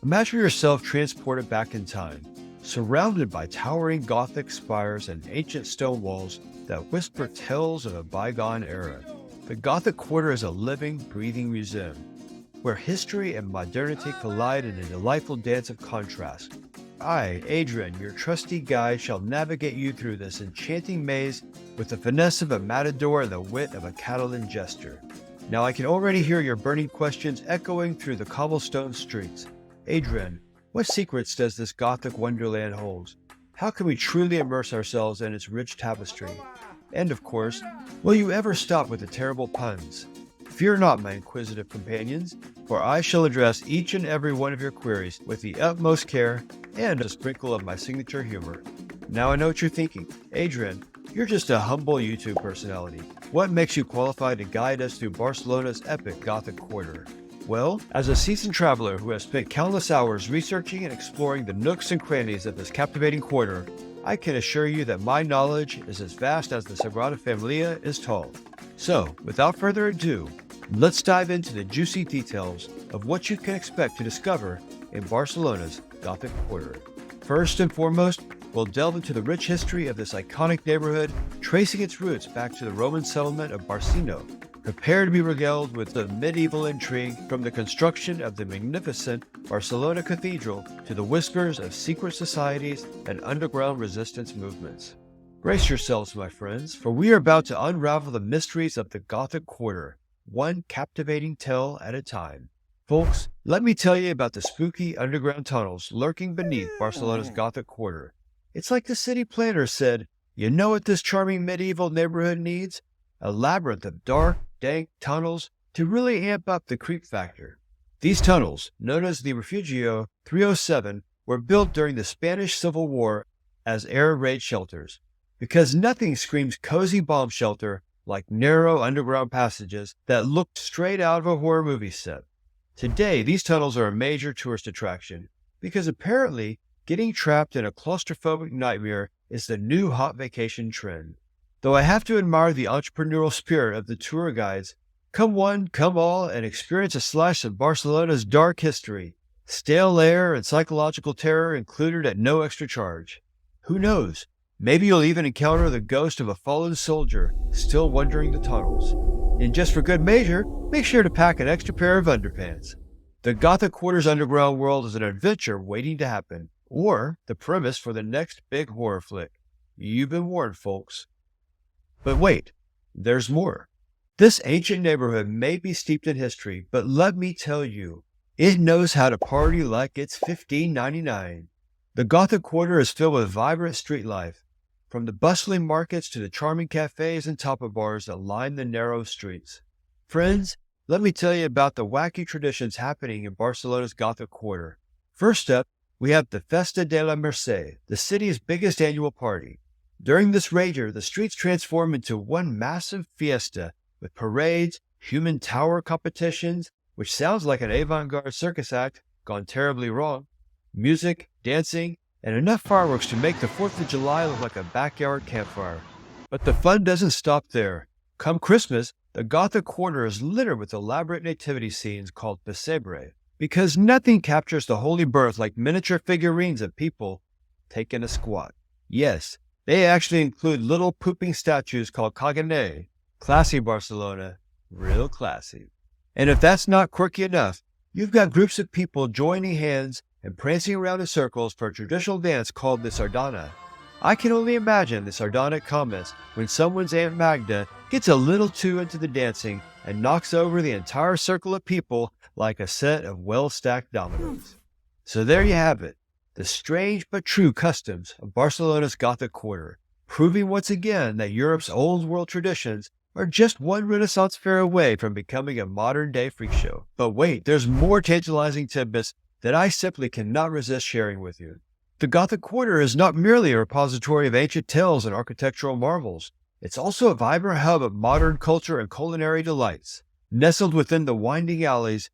Imagine yourself transported back in time, surrounded by towering Gothic spires and ancient stone walls that whisper tales of a bygone era. The Gothic Quarter is a living, breathing museum, where history and modernity collide in a delightful dance of contrast. I, Adrian, your trusty guide, shall navigate you through this enchanting maze with the finesse of a matador and the wit of a Catalan jester. Now I can already hear your burning questions echoing through the cobblestone streets. Adrian, what secrets does this Gothic wonderland hold? How can we truly immerse ourselves in its rich tapestry? And of course, will you ever stop with the terrible puns? Fear not, my inquisitive companions, for I shall address each and every one of your queries with the utmost care and a sprinkle of my signature humor. Now I know what you're thinking. Adrian, you're just a humble YouTube personality. What makes you qualified to guide us through Barcelona's epic Gothic Quarter? Well, as a seasoned traveler who has spent countless hours researching and exploring the nooks and crannies of this captivating quarter, I can assure you that my knowledge is as vast as the Sagrada Familia is tall. So, without further ado, let's dive into the juicy details of what you can expect to discover in Barcelona's Gothic Quarter. First and foremost, we'll delve into the rich history of this iconic neighborhood, tracing its roots back to the Roman settlement of Barcino. Prepare to be regaled with the medieval intrigue, from the construction of the magnificent Barcelona Cathedral to the whispers of secret societies and underground resistance movements. Brace yourselves, my friends, for we are about to unravel the mysteries of the Gothic Quarter, one captivating tale at a time. Folks, let me tell you about the spooky underground tunnels lurking beneath Barcelona's Gothic Quarter. It's like the city planners said, you know what this charming medieval neighborhood needs? A labyrinth of dark, dank tunnels to really amp up the creep factor. These tunnels, known as the Refugio 307, were built during the Spanish Civil War as air raid shelters, because nothing screams cozy bomb shelter like narrow underground passages that look straight out of a horror movie set. Today, these tunnels are a major tourist attraction, because apparently getting trapped in a claustrophobic nightmare is the new hot vacation trend. Though I have to admire the entrepreneurial spirit of the tour guides, come one, come all, and experience a slice of Barcelona's dark history, stale air and psychological terror included at no extra charge. Who knows? Maybe you'll even encounter the ghost of a fallen soldier still wandering the tunnels. And just for good measure, make sure to pack an extra pair of underpants. The Gothic Quarter's underground world is an adventure waiting to happen, or the premise for the next big horror flick. You've been warned, folks. But wait, there's more. This ancient neighborhood may be steeped in history, but let me tell you, it knows how to party like it's 1599. The Gothic Quarter is filled with vibrant street life, from the bustling markets to the charming cafes and tapas bars that line the narrow streets. Friends, let me tell you about the wacky traditions happening in Barcelona's Gothic Quarter. First up, we have the Festa de la Mercè, the city's biggest annual party. During this rager, the streets transform into one massive fiesta with parades, human tower competitions, which sounds like an avant-garde circus act gone terribly wrong, music, dancing, and enough fireworks to make the 4th of July look like a backyard campfire. But the fun doesn't stop there. Come Christmas, the Gothic Quarter is littered with elaborate nativity scenes called pesebre, because nothing captures the Holy Birth like miniature figurines of people taking a squat. Yes, they actually include little pooping statues called cagané. Classy, Barcelona. Real classy. And if that's not quirky enough, you've got groups of people joining hands and prancing around in circles for a traditional dance called the sardana. I can only imagine the sardonic comments when someone's Aunt Magda gets a little too into the dancing and knocks over the entire circle of people like a set of well-stacked dominoes. So there you have it. The strange but true customs of Barcelona's Gothic Quarter, proving once again that Europe's old world traditions are just one Renaissance fair away from becoming a modern-day freak show. But wait, there's more tantalizing tidbits that I simply cannot resist sharing with you. The Gothic Quarter is not merely a repository of ancient tales and architectural marvels. It's also a vibrant hub of modern culture and culinary delights. Nestled within the winding alleys,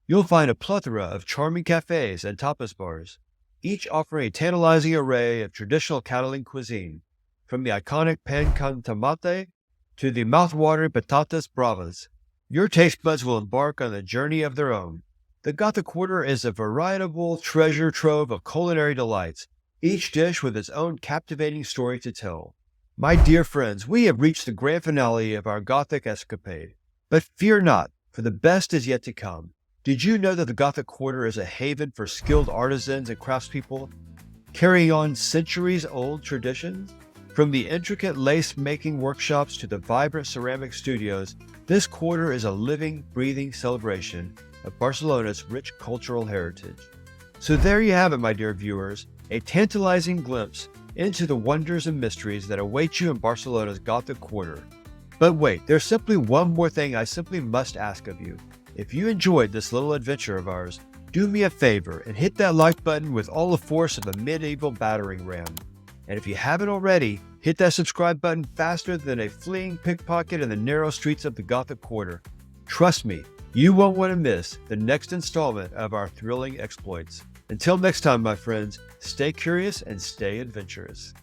you'll find a plethora of charming cafes and tapas bars, each offering a tantalizing array of traditional Catalan cuisine, from the iconic pan con tomate to the mouth-watering patatas bravas. Your taste buds will embark on a journey of their own. The Gothic Quarter is a veritable treasure trove of culinary delights, each dish with its own captivating story to tell. My dear friends, we have reached the grand finale of our Gothic escapade. But fear not, for the best is yet to come. Did you know that the Gothic Quarter is a haven for skilled artisans and craftspeople, carrying on centuries-old traditions? From the intricate lace-making workshops to the vibrant ceramic studios, this quarter is a living, breathing celebration of Barcelona's rich cultural heritage. So there you have it, my dear viewers, a tantalizing glimpse into the wonders and mysteries that await you in Barcelona's Gothic Quarter. But wait, there's simply one more thing I simply must ask of you. If you enjoyed this little adventure of ours, do me a favor and hit that like button with all the force of a medieval battering ram. And if you haven't already, hit that subscribe button faster than a fleeing pickpocket in the narrow streets of the Gothic Quarter. Trust me, you won't want to miss the next installment of our thrilling exploits. Until next time, my friends, stay curious and stay adventurous.